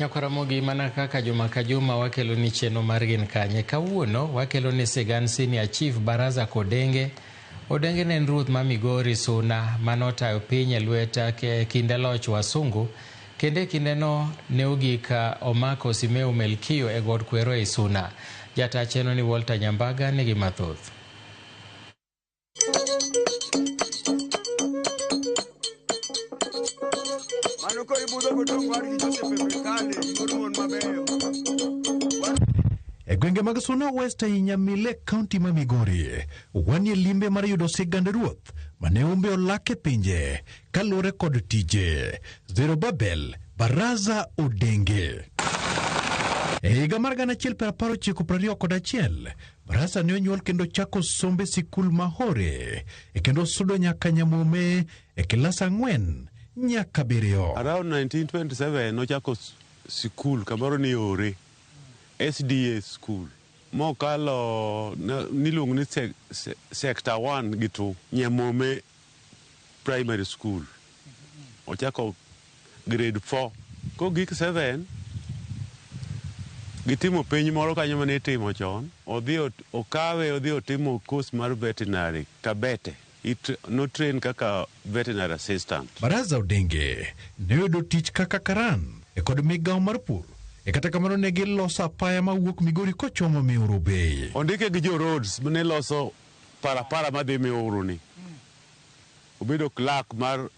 Nyakwaramogi mana kaka juma ka juma wakelo ni cheno mar gin kanye. Kawuono wakelo ni Sigand Senior Chief Baraza Kodenge. Odenge ne en ruoth ma Migori Suna manotayo piny e lweta kinde loch wasungu. Kende kindeno ne ogik omako Simeu Melkio e god kwero e Suna. Jata cheno ni Walter Nyambaga nigi mathoth. E gwenge mag Suna West e Nyamile County ma Migori, wanie limbe mar yudo sigand ruoth mane umbe olake pinje kalure kod tije. Zerubabel Baraza Odenge. E higa mar 1921, Baraza ne onyuol kendo chako sombe sikul Mahore e kendo sudo nyaka Nyamume e kilas 4 nyaka 7. Around 1927 nochako sikul kamoro ni Ore, SDA school. Mokalo niluongo ni sector 1 gitu Nyamume primary school. Ochako grade 4. Kogik 7 gitimo penj moro kanyo mane itimo chon. Odhi otimo course mar veterinary Kabete. No train kaka veterinary assistant. Baraza Odenge ne yudo tich kaka karan e kod migawo mar pur. E kata kamano ne giloso apaya mawuok Migori kochomo Miuru Bay. Ondike gi jo roads ne loso parapara madhi Miuru ni. Obedo clerk mar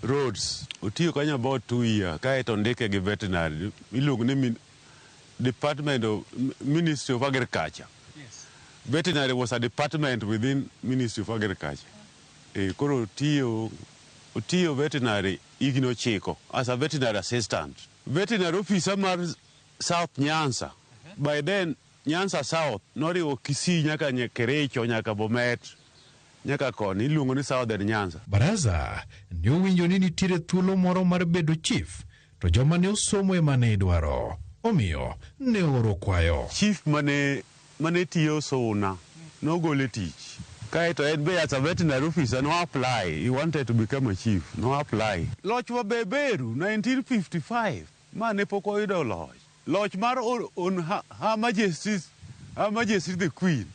roads. Otiyo kanyo about 2 years. Kaeto ondike gi veterinary. Iluongo ni Department of Ministry of Agriculture. Yes. Veterinary was a department within Ministry of Agriculture. Koro otiyo veterinary igno chiko as a veterinary assistant. Veterinary officer mar South Nyanza. By then Nyanza South noriwo Kisii nyaka Kericho nyaka Bomet nyaka koni iluongo ni Southern Nyanza. Baraza ne owinjo ni nitiere thuolo moro mar bedo chief, to joma ne osomo ema ne idwaro. Omiyo ne oro kwayo. Chief mane tiyo Suna nogole tich. Kaeto en be as a veterinary officer no apply. He wanted to become a chief. No apply. Loch wa beberu 1955. Mane pok oyudo loch. Loch mar on Her Majesty the Queen.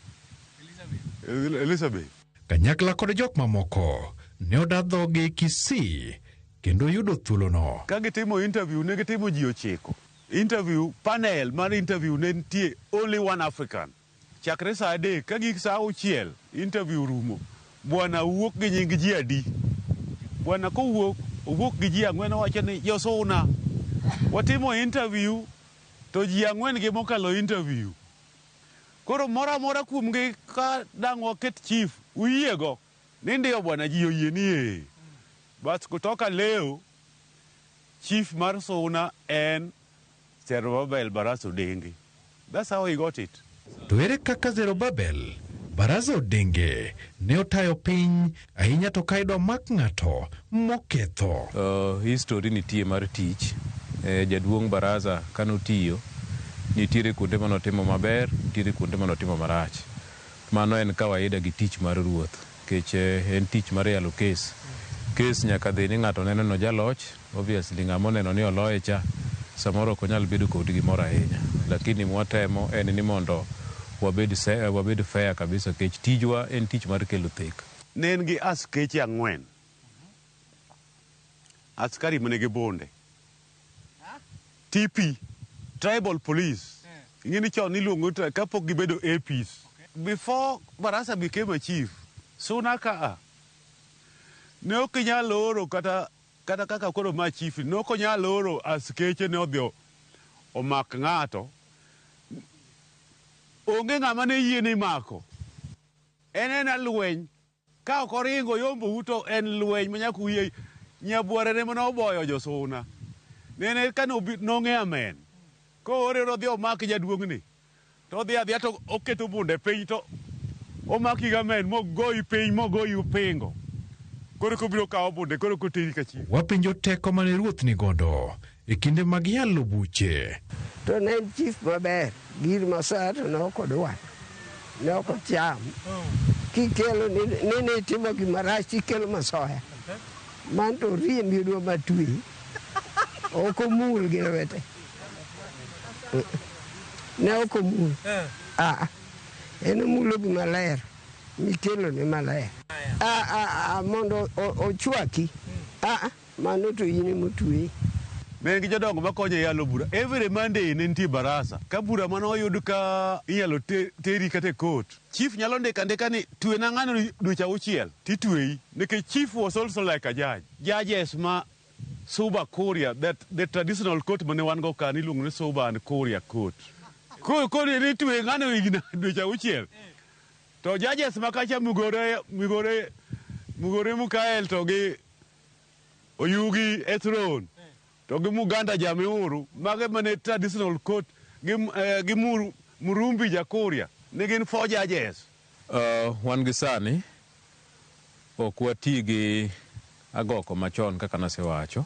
Elizabeth. Kanyakla kod jok mamoko ne odadhogi Kisii kendo yudo thuolono. Ka gitimo interview ne gitimo ji 9. Interview panel mar interview ne nitie only one African. Chakre saa 3 ka gik saa 6 interview rumo. Bwana wuok gi nying ji adi. Bwana kowuok gi ji 4 wacho ni Josuna. Watimo interview to ji 4 gi mokalo interview. Koro mora kuomgi ka dang' waket chief uyiego ni ndio bwana ji oyie ni But kutoka leo chief mar Suna en Zerubabel Baraza Odenge. That's how he got it. To ere kaka Zerubabel Baraza Odenge ne otayo piny ahinya to kaido mak ng'ato moketho. History nitie mar tich. Jaduong' Baraza kanotiyo nitiere kuonde manotimo maber, nitiere kuonde manotimo marach. Mano en kawaida gi tich mar ruoth. Kech en tich mar yalo kes. Kes nyaka dhi ni ng'ato neno no jaloch. Obviously ng'amo neno ni oloye cha. Samoro konyal bedo kod gimoro ahinya. Lakini mwatemo en ni mondo wabed fair kabisa. Kech tijwa en tich mar kelo thek. Ne en gi askeche 4. Askari manigi bonde. TP, Tribal Police. Ingini chon niluongo kapok gibedo APs. Before Baraza became a chief, Suna ka ne ok nyal oro kata kaka koro ma chief, ne ok nyal oro askeche ne odhi omak ng'ato. Onge ng'ama ne yie ni mako. En lweny. Ka ok oringo yombo uto en lweny manyaka wiye nyabuore ne mane oboyo Josuna. Nene kano nong'e amen. Ko ore odhi omak jaduong'ni. To odhi adhiya to oketo bunde piny to omaki ga amen mogoyi piny mogoyi upingo. Koro kobiro kawo bunde koro koteri ka chief. Wapenjo teko mane ruoth ni godo e kinde mag yalo buche. To ne en chief maber. Gir masar to ne ok odwar. Ne ok ocham. Kikelo ne timo gimarach tikelo masoya. Man to riembi dwa matwi. ok omul gi lwete. Ne ok omul. En omulo gi maler. Mikelo ne maler. Mondo ochwaki. Mano to in motwe. Ne gi jodongo makonyo yalo bura. Every Monday ne nitie barasa. Ka bura mano oyud ka inyalo teri kata court. Chief nyalo ndika ni twe na ng'ano dweche 6 titweyi. Nikech chief was also like a judge. Judges ma Suba Korea, that the traditional court mane wan go kan iluongo ni Suba and Korea court. Ko ni twe ng'ano higni dweche 6. To judges makacha Mugore Mukael to gi Oyugi Ethron. To gi Muganda Jamiuru, mage mane traditional court gi Murumbi Jakoria, ne gin 4 judges. Wan gi sani ok wati gi agoko machon kaka nasewacho,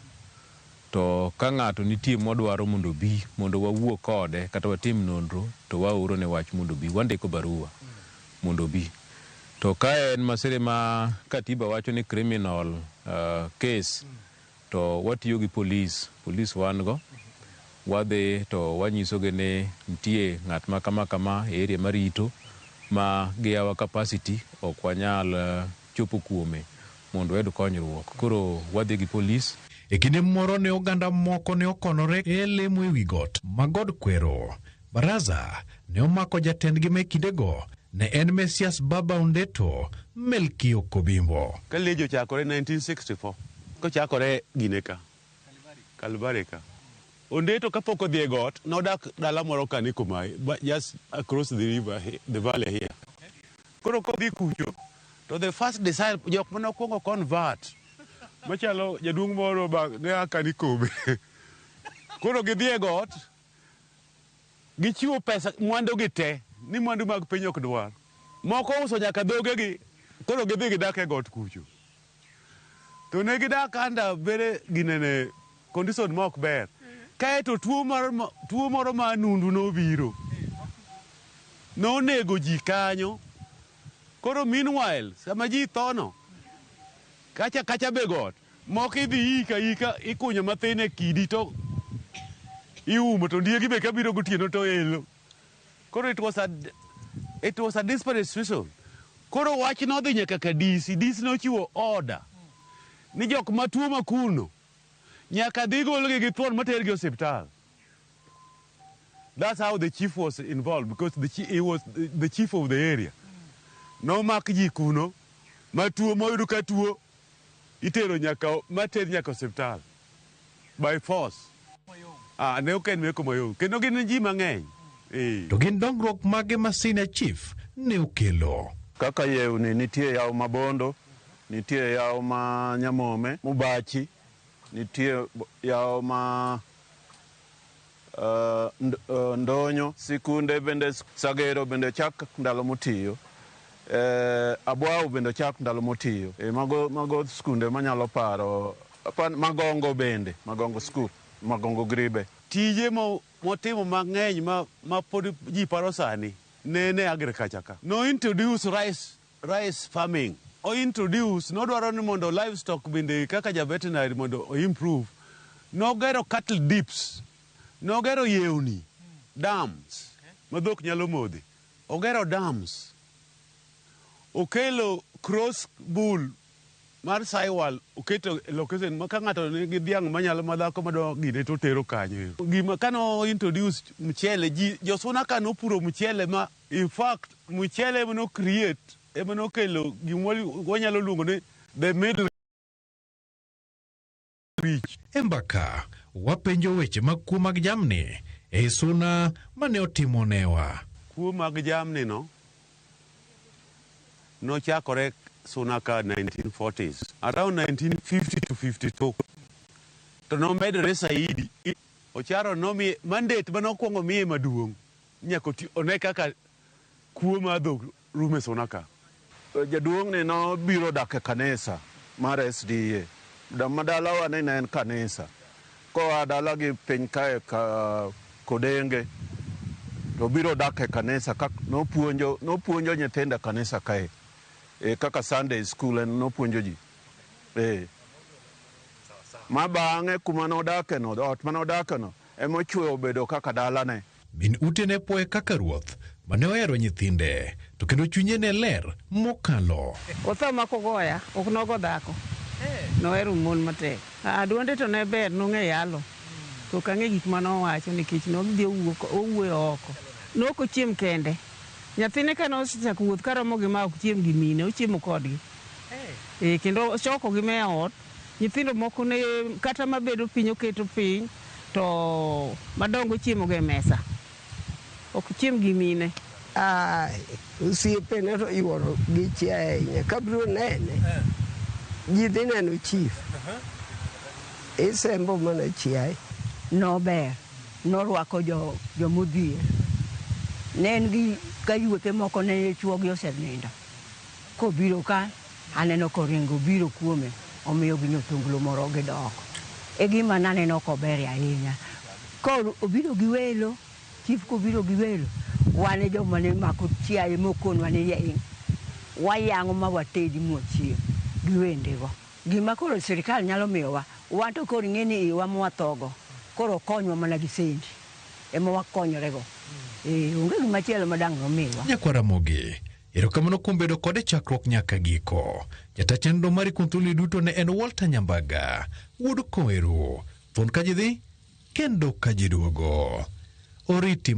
to ka ng'ato nitie modwaro mondo bi mondo wawuo kode kata watim nonro to waoro ne wach mondo bi, wandiko barua mondo bi. To ka en masira ma katiba wacho ni criminal case, to watiyo gi police wan go, wadhi to wanyisogi ni nitie ng'at ma kama e area marito ma gi our capacity ok wanyal chopo kuome mondo wayud konyruok. Koro wadhi gi police. E kinde moro ne oganda moko ne okonore e lemo e wi got magod kwero. Baraza ne omako jatendgi me kindego ne en Mesias Baba Ondeto Melkio Kobimbo. Ka lejo chakore 1964. Ko chakore Gineka. Kalbareka. Ondeto kapok odhi e got, nodak dala moro Kanikumai, just across the river, the valley here. Koro kodhi kucho, to the first disciple, jok mane okwongo convert, machalo jaduong' moro ne Kanikobe. Koro gidhi e got, gichiwo pesa, mwandu gi te, ni mwandu mag piny ok dwar. Moko uso nyaka dhogegi, koro gidhi gidak e got kucho. To ne gidak anda bere ginene condition ma ok ber. Kaeto tuo moro ma nundu nobiro. Nonego ji kanyo. Koro meanwhile, sama ji thono, kacha be got, moko idhi ika ikunyo mathin e kidi to iumo to ndiegi be kabiro gotieno to elo. Koro it was a desperate situation. Koro wach nodhi nyaka ka DC nochiwo order ni jok matuo makuno nyaka dhi golgi gi thuon matergi osiptal. That's how the chief was involved, because he was the chief of the area. No mak ji kuno matuo moyudo ka tuo itero mater nyaka osiptal by force. Ne oken meko mayo kendo gin ji mang'eny. To gin dongruok mage ma senior chief ne okelo. Kaka yewni nitie yaw Mabondo, nitie yaw ma Nyamome, Mubachi, nitie yaw ma Ndonyo, sikunde bende Sagero bende chak ndalo motiyo. Abwao bende chak ndalo motiyo. Mago skunde manyalo paro, Magongo bende, Magongo school, Magongo Gribe. Tije motimo mang'eny ma pod ji paro sani ne agriculture ka. No introduce rice farming. Nodwaro ni mondo livestock bende kaka ja veterinary mondo improve. Nogero cattle dips. Nogero yewni, dams, ma dhok nyalo modhi. Ogero dams. Okelo cross bull mar Saiwal, oketo location ma ka ng'ato nigi dhiang' manyalo madhako madwa gine to tero kanyo. Gima kano introduce mchele, josuna ka nopuro mchele ma in fact mchele ema no create, ema no kelo gima wanyalo luongo ni the middle reach. Embaka wapenjo weche mag kuo mag jamni e suna mane otimo newa. Kuo mag jamni no chakore suna ka 1940s, around 1950 to 52. To nomedore saidi. Ocharo nomi mandate manokwongo miye maduong' nyaka one kaka kuo mar dhok rume suna ka. Jaduong' ni nobiro dak e kanisa mar SDA. Madalawa ne en kanisa. Koa dala gi piny kae ka Kodenge, to biro dak e kanisa, nopuonjo nyithindo e kanisa kae. Kaka Sunday school en nopuonjo ji. ma bang'e kuma nodakeno, ot manodakeno emochweyo obedo kaka dalane. Min ute ne poe kaka ruoth mane ohero nyithinde, to kendo chunye ne ler mokalo. Otho makogoya, ok nogo dhako. Nohero mon matek. Duonde to ne ber, nong'e yalo. To kang'e gik manowacho nikech nodhi owuoyo oko. Noko chiem kende. Nyathine ka nosechako wuoth karomo gi ma ok chiem gi mine, ochiemo kodgi. Kendo choko gi me ot. Nyithindo moko ne kata mabedo piny oketo piny, to madongo chiemo gi mesa. Ok chiem gi mine. Osiepe ne to yuoro gi chia ahinya. Kabiro nene, ji dhi neno chief. Isembo mana chiaye. Nober, norwako jomodhier. Ne en gi kayuothe moko ne chuogi osenindo. Kobiro ka, aneno koringo biro kuome, omiyo gi nyotunglo moro gidoko. E gima naneno kober ahinya. Koro obiro gi welo, chief kobiro gi welo, wane joma ne mako chiaye mokonwa ni yeng. Wayang'o ma watedi mochieo gi wendego. Gima koro sirikal nyalo miyowa, wan to koro ng'eni iwa mwathogo. Koro konywa mana gi sendi. Ema wakonyorego. Onge gimachielo madang' nomiwa. Nyakwara Mogi, erokamano kuom bedo kode chakruok nyaka giko. Jata chenro mari kunthuli duto ne en Walter Nyambaga, wuod Koero. Thon ka ji dhi, kendo ka ji duogo. Oriti